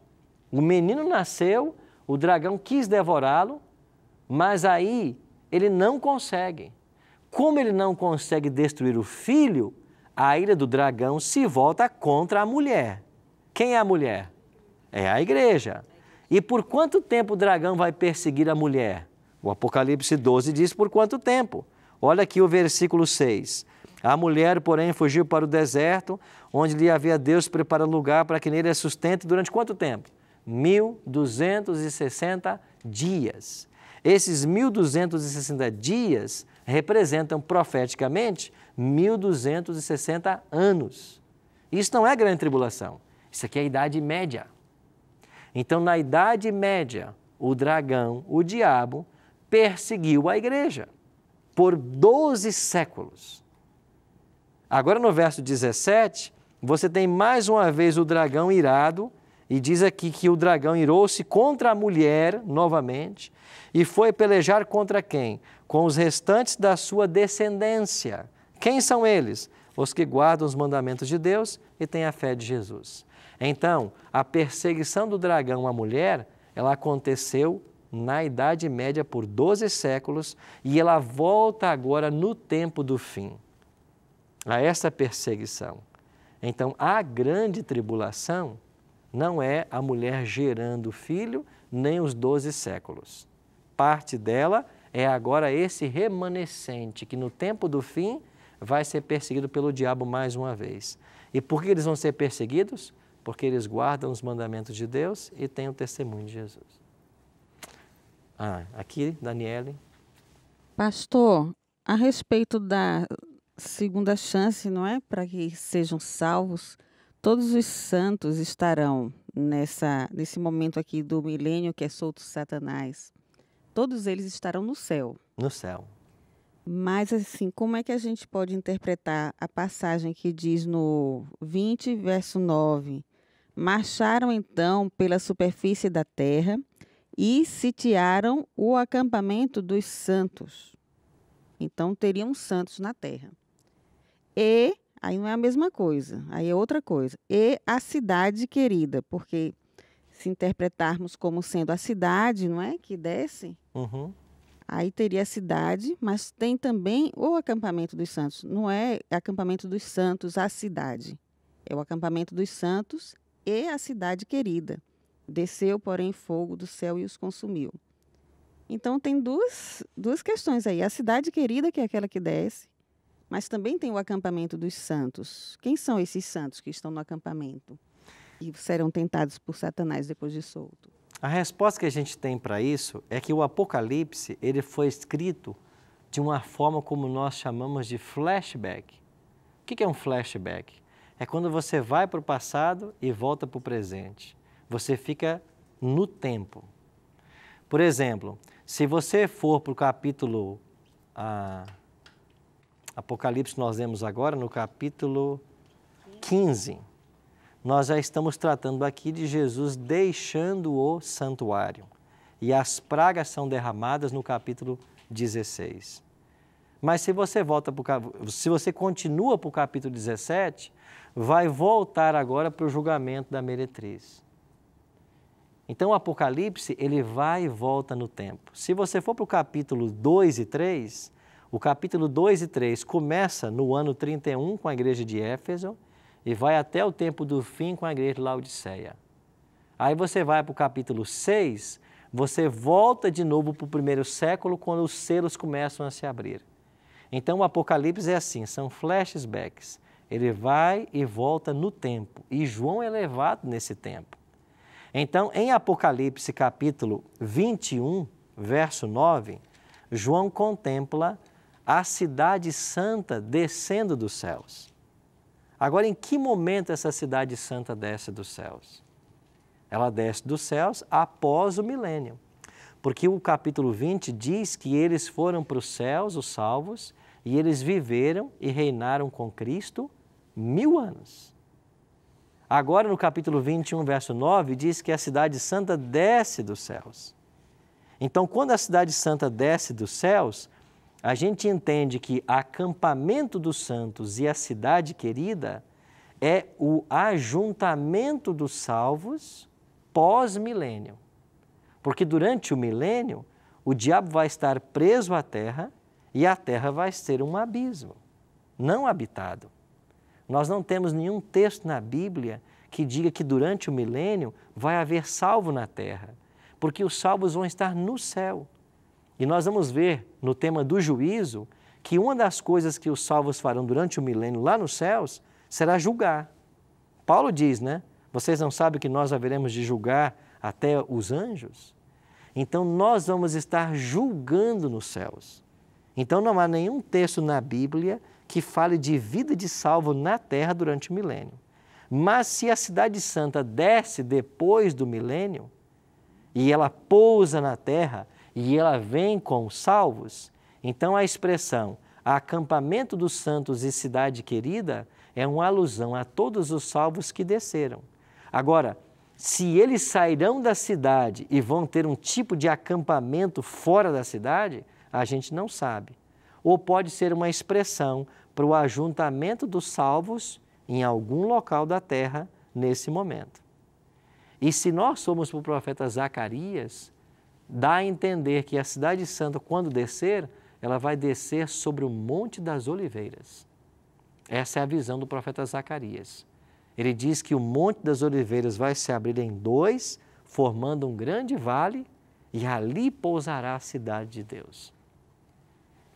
O menino nasceu, o dragão quis devorá-lo, mas aí ele não consegue. Como ele não consegue destruir o filho, a ira do dragão se volta contra a mulher. Quem é a mulher? É a igreja. E por quanto tempo o dragão vai perseguir a mulher? O Apocalipse 12 diz por quanto tempo. Olha aqui o versículo 6. A mulher, porém, fugiu para o deserto, onde lhe havia Deus preparado lugar para que nele a sustente durante quanto tempo? 1260 dias. Esses 1260 dias representam profeticamente 1260 anos. Isso não é grande tribulação, isso aqui é a Idade Média. Então, na Idade Média, o dragão, o diabo, perseguiu a igreja por 12 séculos. Agora, no verso 17, você tem mais uma vez o dragão irado, e diz aqui que o dragão irou-se contra a mulher, novamente, e foi pelejar contra quem? Com os restantes da sua descendência. Quem são eles? Os que guardam os mandamentos de Deus e têm a fé de Jesus. Então, a perseguição do dragão à mulher, ela aconteceu na Idade Média por 12 séculos e ela volta agora no tempo do fim, a essa perseguição. Então, a grande tribulação não é a mulher gerando filho, nem os 12 séculos. Parte dela é agora esse remanescente que no tempo do fim vai ser perseguido pelo diabo mais uma vez. E por que eles vão ser perseguidos? Porque eles guardam os mandamentos de Deus e têm o testemunho de Jesus. Aqui, Daniele. Pastor, a respeito da segunda chance, não é? Para que sejam salvos, todos os santos estarão nesse momento aqui do milênio que é solto Satanás. Todos eles estarão no céu. No céu. Mas, assim, como é que a gente pode interpretar a passagem que diz no 20, verso 9? Marcharam, então, pela superfície da terra e sitiaram o acampamento dos santos. Então, teriam santos na terra. E, aí não é a mesma coisa, aí é outra coisa. E a cidade querida, porque se interpretarmos como sendo a cidade, não é, que desce, aí teria a cidade, mas tem também o acampamento dos santos. Não é acampamento dos santos a cidade, é o acampamento dos santos e a cidade querida. Desceu, porém, fogo do céu e os consumiu. Então, tem duas questões aí. A cidade querida, que é aquela que desce, mas também tem o acampamento dos santos. Quem são esses santos que estão no acampamento e serão tentados por Satanás depois de solto? A resposta que a gente tem para isso é que o Apocalipse ele foi escrito de uma forma como nós chamamos de flashback. O que é um flashback? É quando você vai para o passado e volta para o presente. Você fica no tempo. Por exemplo, se você for para o capítulo Apocalipse, nós lemos agora no capítulo 15, nós já estamos tratando aqui de Jesus deixando o santuário. E as pragas são derramadas no capítulo 16. Mas se você continua para o capítulo 17, vai voltar agora para o julgamento da meretriz. Então, o Apocalipse, ele vai e volta no tempo. Se você for para o capítulo 2 e 3, o capítulo 2 e 3 começa no ano 31 com a igreja de Éfeso e vai até o tempo do fim com a igreja de Laodiceia. Aí você vai para o capítulo 6, você volta de novo para o primeiro século, quando os selos começam a se abrir. Então, o Apocalipse é assim, são flashbacks. Ele vai e volta no tempo, e João é levado nesse tempo. Então, em Apocalipse capítulo 21, verso 9, João contempla a cidade santa descendo dos céus. Agora, em que momento essa cidade santa desce dos céus? Ela desce dos céus após o milênio, porque o capítulo 20 diz que eles foram para os céus, os salvos, e eles viveram e reinaram com Cristo 1000 anos. Agora, no capítulo 21, verso 9, diz que a cidade santa desce dos céus. Então, quando a cidade santa desce dos céus, a gente entende que acampamento dos santos e a cidade querida é o ajuntamento dos salvos pós-milênio. Porque durante o milênio, o diabo vai estar preso à terra e a terra vai ser um abismo, não habitado. Nós não temos nenhum texto na Bíblia que diga que durante o milênio vai haver salvo na terra, porque os salvos vão estar no céu. E nós vamos ver no tema do juízo que uma das coisas que os salvos farão durante o milênio lá nos céus será julgar. Paulo diz, né? Vocês não sabem que nós haveremos de julgar até os anjos? Então nós vamos estar julgando nos céus. Então não há nenhum texto na Bíblia que fale de vida de salvo na terra durante o milênio. Mas se a cidade santa desce depois do milênio, e ela pousa na terra, e ela vem com os salvos, então a expressão acampamento dos santos e cidade querida é uma alusão a todos os salvos que desceram. Agora, se eles sairão da cidade e vão ter um tipo de acampamento fora da cidade, a gente não sabe. Ou pode ser uma expressão para o ajuntamento dos salvos em algum local da terra nesse momento. E se nós somos para o profeta Zacarias, dá a entender que a cidade santa, quando descer, ela vai descer sobre o Monte das Oliveiras. Essa é a visão do profeta Zacarias. Ele diz que o Monte das Oliveiras vai se abrir em dois, formando um grande vale, e ali pousará a cidade de Deus.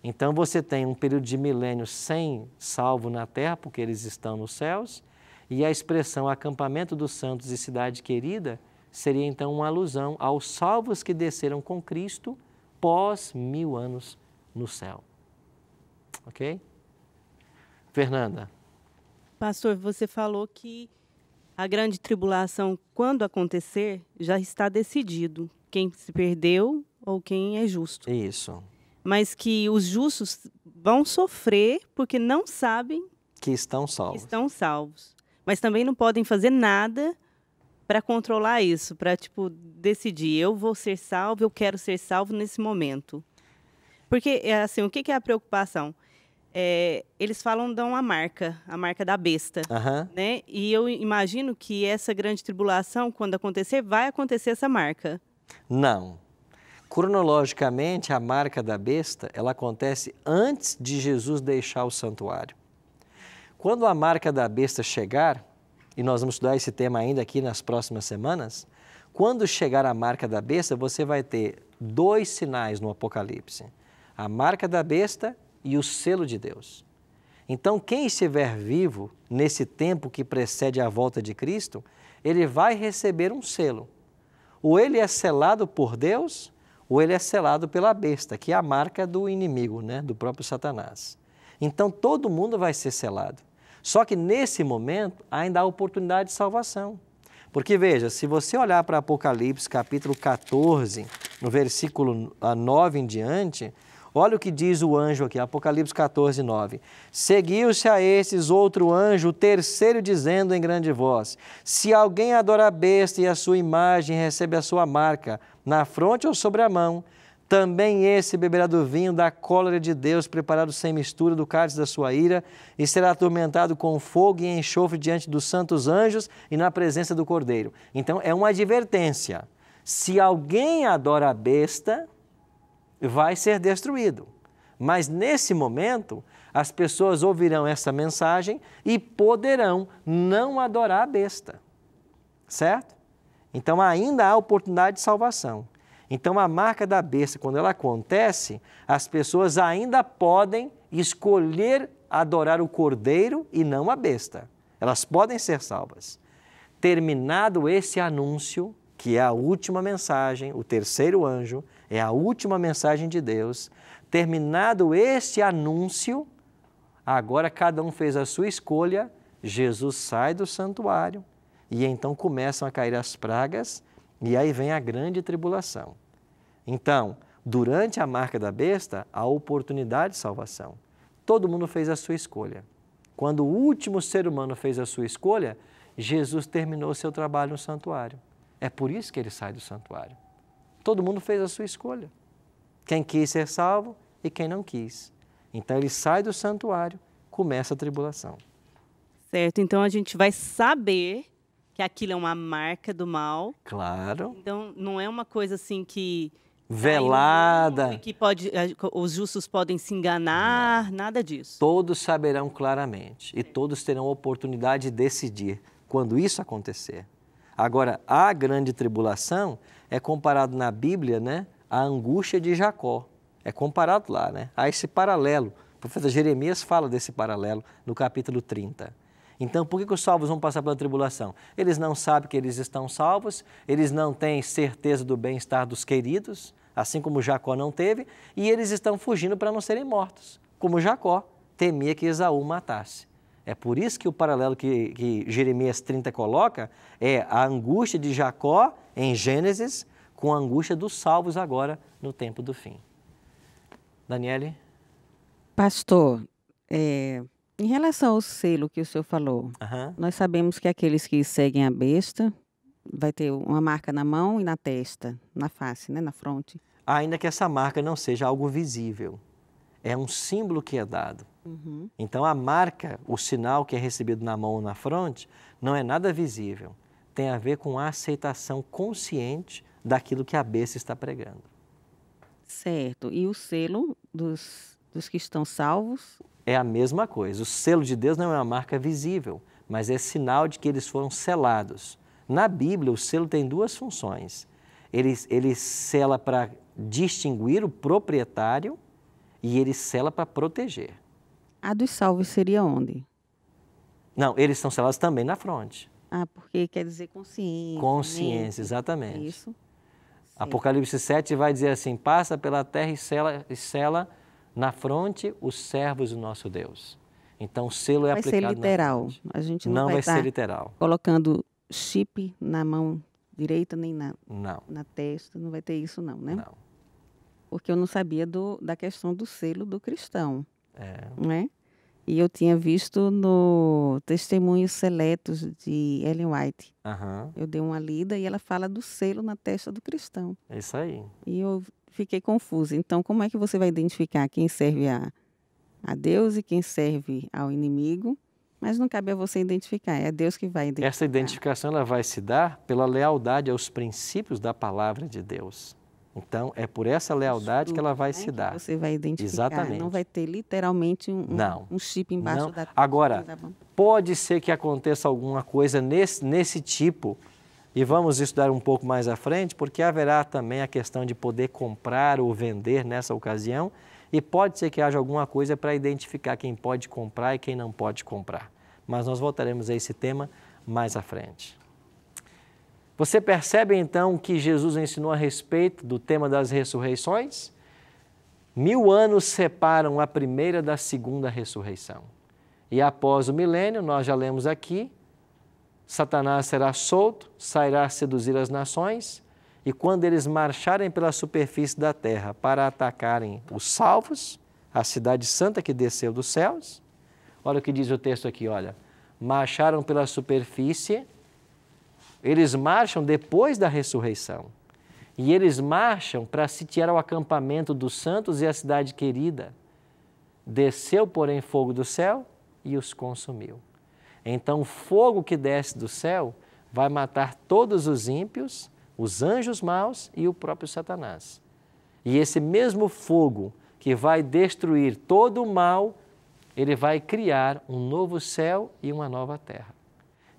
Então você tem um período de milênio sem salvo na terra, porque eles estão nos céus, e a expressão acampamento dos santos e cidade querida seria então uma alusão aos salvos que desceram com Cristo pós 1000 anos no céu. Ok? Fernanda. Pastor, você falou que a grande tribulação, quando acontecer, já está decidido quem se perdeu ou quem é justo. Isso. Mas que os justos vão sofrer porque não sabem que estão salvos. Mas também não podem fazer nada para controlar isso, para decidir, eu vou ser salvo, eu quero ser salvo nesse momento. Porque, assim, o que é a preocupação? Eles falam de uma marca, a marca da besta, né? E eu imagino que essa grande tribulação, quando acontecer, vai acontecer essa marca. Não. Cronologicamente, a marca da besta, ela acontece antes de Jesus deixar o santuário. Quando a marca da besta chegar, e nós vamos estudar esse tema ainda aqui nas próximas semanas, quando chegar a marca da besta, você vai ter 2 sinais no Apocalipse. A marca da besta e o selo de Deus. Então, quem estiver vivo nesse tempo que precede a volta de Cristo, ele vai receber um selo. Ou ele é selado por Deus, ou ele é selado pela besta, que é a marca do inimigo, né? Do próprio Satanás. Então, todo mundo vai ser selado. Só que nesse momento ainda há oportunidade de salvação. Porque veja, se você olhar para Apocalipse capítulo 14, no versículo 9 em diante, olha o que diz o anjo aqui, Apocalipse 14, 9. Seguiu-se a esses outro anjo, o terceiro, dizendo em grande voz: se alguém adora a besta e a sua imagem recebe a sua marca na fronte ou sobre a mão, também esse beberá do vinho da cólera de Deus, preparado sem mistura do cálice da sua ira, e será atormentado com fogo e enxofre diante dos santos anjos e na presença do Cordeiro. Então, é uma advertência. Se alguém adora a besta, vai ser destruído. Mas, nesse momento, as pessoas ouvirão essa mensagem e poderão não adorar a besta. Certo? Então, ainda há oportunidade de salvação. Então, a marca da besta, quando ela acontece, as pessoas ainda podem escolher adorar o Cordeiro e não a besta. Elas podem ser salvas. Terminado esse anúncio, que é a última mensagem, o terceiro anjo, é a última mensagem de Deus, terminado esse anúncio, agora cada um fez a sua escolha, Jesus sai do santuário e então começam a cair as pragas e aí vem a grande tribulação. Então, durante a marca da besta, há oportunidade de salvação. Todo mundo fez a sua escolha. Quando o último ser humano fez a sua escolha, Jesus terminou o seu trabalho no santuário. É por isso que ele sai do santuário. Todo mundo fez a sua escolha. Quem quis ser salvo e quem não quis. Então, ele sai do santuário, começa a tribulação. Certo, então a gente vai saber que aquilo é uma marca do mal. Claro. Então, não é uma coisa assim que... velada. Que os justos podem se enganar, nada disso. Todos saberão claramente e todos terão a oportunidade de decidir quando isso acontecer. Agora, a grande tribulação é comparado na Bíblia, né, à angústia de Jacó. É comparado lá, né? Há esse paralelo. O profeta Jeremias fala desse paralelo no capítulo 30. Então, por que os salvos vão passar pela tribulação? Eles não sabem que eles estão salvos, eles não têm certeza do bem-estar dos queridos, assim como Jacó não teve, e eles estão fugindo para não serem mortos, como Jacó temia que Esaú matasse. É por isso que o paralelo que Jeremias 30 coloca é a angústia de Jacó em Gênesis com a angústia dos salvos agora no tempo do fim. Daniele? Pastor, em relação ao selo que o senhor falou, nós sabemos que aqueles que seguem a besta vai ter uma marca na mão e na testa, na face, né, na fronte. Ainda que essa marca não seja algo visível, é um símbolo que é dado. Então a marca, o sinal que é recebido na mão ou na fronte, não é nada visível. Tem a ver com a aceitação consciente daquilo que a besta está pregando. Certo. E o selo dos que estão salvos? É a mesma coisa. O selo de Deus não é uma marca visível, mas é sinal de que eles foram selados. Na Bíblia, o selo tem duas funções. Ele sela para distinguir o proprietário e ele sela para proteger. A dos salvos seria onde? Não, eles são selados também na fronte. Ah, porque quer dizer consciência. Consciência, exatamente. É isso. Apocalipse 7 vai dizer assim, passa pela terra e sela na fronte os servos do nosso Deus. Então o selo é aplicado na frente. Vai ser literal. A gente não vai ser literal. Colocando chip na mão direita nem na testa. Não vai ter isso não, né? Não. Porque eu não sabia da questão do selo do cristão. Né? E eu tinha visto no Testemunhos Seletos de Ellen White. Eu dei uma lida e ela fala do selo na testa do cristão. É isso aí. E eu fiquei confusa. Então, como é que você vai identificar quem serve a Deus e quem serve ao inimigo? Mas não cabe a você identificar, é Deus que vai identificar. Essa identificação ela vai se dar pela lealdade aos princípios da palavra de Deus. Então, é por essa lealdade que ela vai se dar. Você vai identificar. Exatamente. Não vai ter literalmente um chip embaixo da testa. Agora, pode ser que aconteça alguma coisa nesse tipo, e vamos estudar um pouco mais à frente, porque haverá também a questão de poder comprar ou vender nessa ocasião, e pode ser que haja alguma coisa para identificar quem pode comprar e quem não pode comprar. Mas nós voltaremos a esse tema mais à frente. Você percebe então que Jesus ensinou a respeito do tema das ressurreições? 1000 anos separam a primeira da segunda ressurreição. E após o milênio, nós já lemos aqui, Satanás será solto, sairá a seduzir as nações, e quando eles marcharem pela superfície da terra para atacarem os salvos, a cidade santa que desceu dos céus, olha o que diz o texto aqui, olha, marcharam pela superfície. Eles marcham depois da ressurreição. E eles marcham para sitiar o acampamento dos santos e a cidade querida. Desceu, porém, fogo do céu e os consumiu. Então, o fogo que desce do céu vai matar todos os ímpios, os anjos maus e o próprio Satanás. E esse mesmo fogo que vai destruir todo o mal, ele vai criar um novo céu e uma nova terra.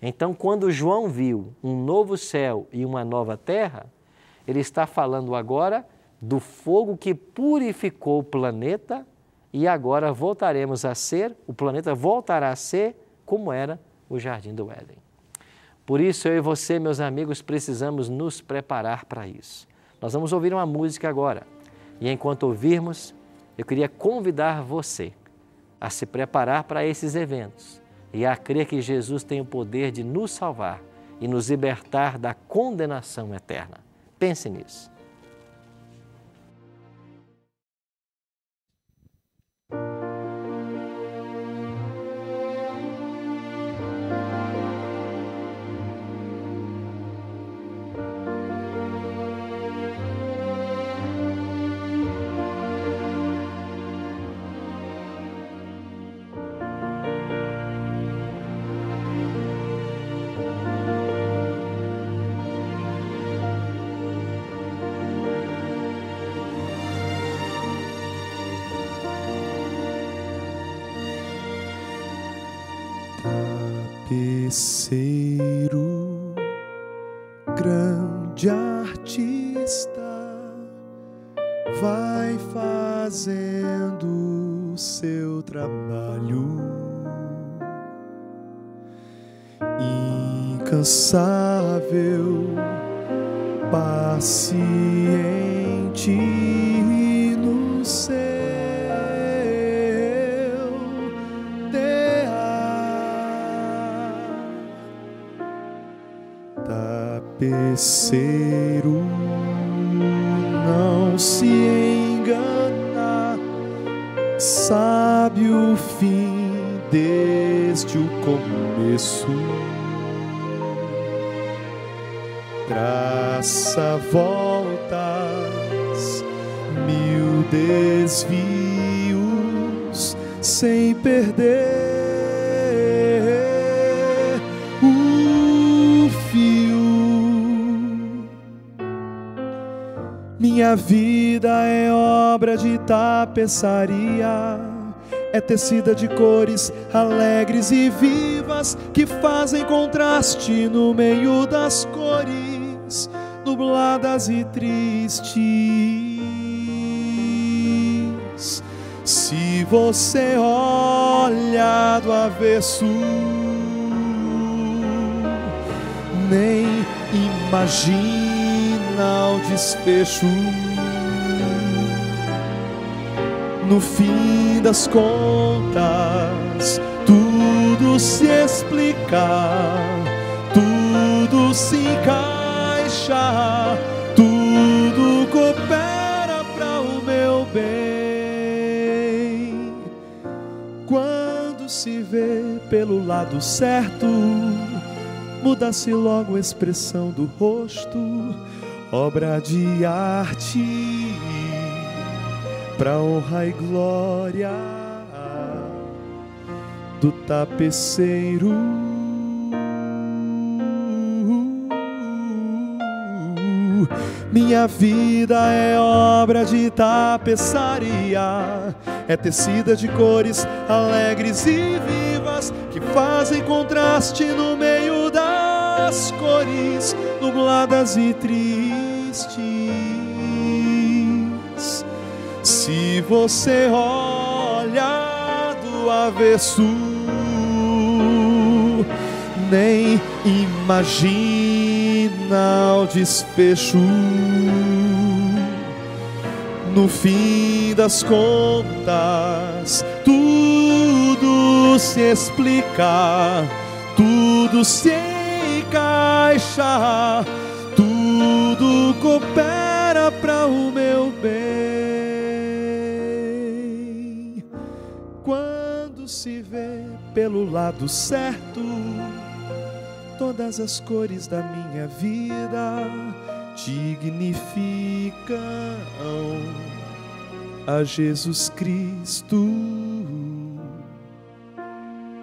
Então, quando João viu um novo céu e uma nova terra, ele está falando agora do fogo que purificou o planeta e agora o planeta voltará a ser como era o Jardim do Éden. Por isso, eu e você, meus amigos, precisamos nos preparar para isso. Nós vamos ouvir uma música agora. E enquanto ouvirmos, eu queria convidar você a se preparar para esses eventos e a crer que Jesus tem o poder de nos salvar e nos libertar da condenação eterna. Pense nisso. Tapeceiro, grande artista, vai fazendo seu trabalho, incansável, paciente, contínuo seu tear. Tapeceiro, não se engana, sabe o fim desde o começo. Traça voltas, 1000 desvios, sem perder o fio. Minha vida é obra de tapeçaria, é tecida de cores alegres e vivas, que fazem contraste no meio das cores nubladas e tristes. Se você olha do avesso, nem imagina o desfecho. No fim das contas, tudo se explica, tudo se encaixa, tudo coopera para o meu bem. Quando se vê pelo lado certo, muda-se logo a expressão do rosto, obra de arte, pra honra e glória do tapeceiro. Minha vida é obra de tapeçaria, é tecida de cores alegres e vivas, que fazem contraste no meio das cores nubladas e tristes. Se você olha do avesso, nem imagina o desfecho. No fim das contas, tudo se explica, tudo se encaixa, tudo coopera para o meu bem. Quando se vê pelo lado certo, todas as cores da minha vida dignificam a Jesus Cristo,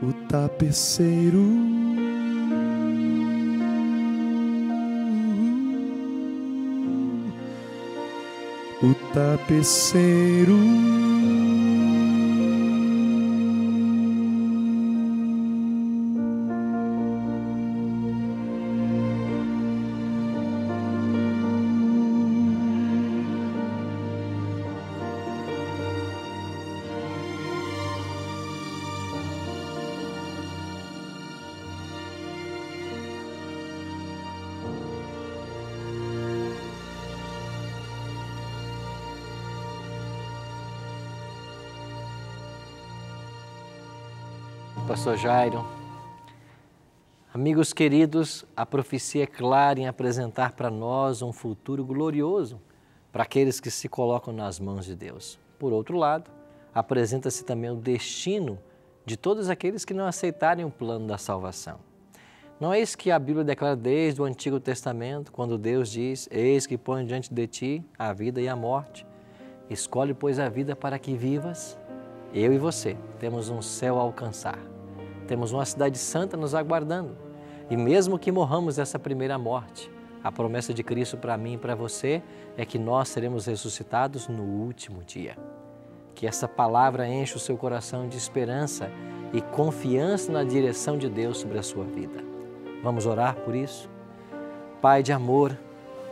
o tapeceiro. O tapeceiro. Pastor Jairo, amigos queridos, a profecia é clara em apresentar para nós um futuro glorioso para aqueles que se colocam nas mãos de Deus. Por outro lado, apresenta-se também o destino de todos aqueles que não aceitarem o plano da salvação. Não é isso que a Bíblia declara desde o Antigo Testamento, quando Deus diz: eis que põe diante de ti a vida e a morte. Escolhe, pois, a vida para que vivas. Eu e você temos um céu a alcançar. Temos uma cidade santa nos aguardando. E mesmo que morramos essa primeira morte, a promessa de Cristo para mim e para você é que nós seremos ressuscitados no último dia. Que essa palavra enche o seu coração de esperança e confiança na direção de Deus sobre a sua vida. Vamos orar por isso? Pai de amor,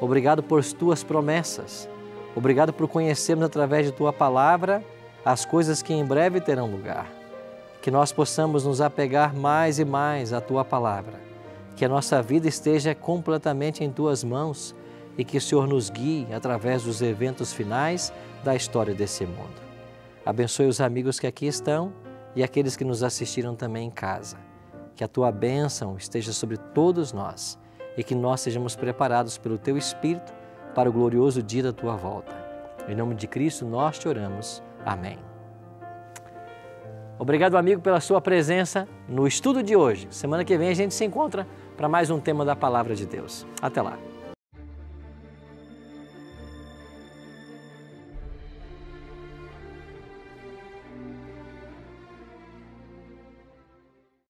obrigado por tuas promessas. Obrigado por conhecermos através de tua palavra as coisas que em breve terão lugar. Que nós possamos nos apegar mais e mais à tua palavra. Que a nossa vida esteja completamente em tuas mãos e que o Senhor nos guie através dos eventos finais da história desse mundo. Abençoe os amigos que aqui estão e aqueles que nos assistiram também em casa. Que a Tua bênção esteja sobre todos nós e que nós sejamos preparados pelo Teu Espírito para o glorioso dia da Tua volta. Em nome de Cristo nós te oramos. Amém. Obrigado, amigo, pela sua presença no estudo de hoje. Semana que vem a gente se encontra para mais um tema da Palavra de Deus. Até lá.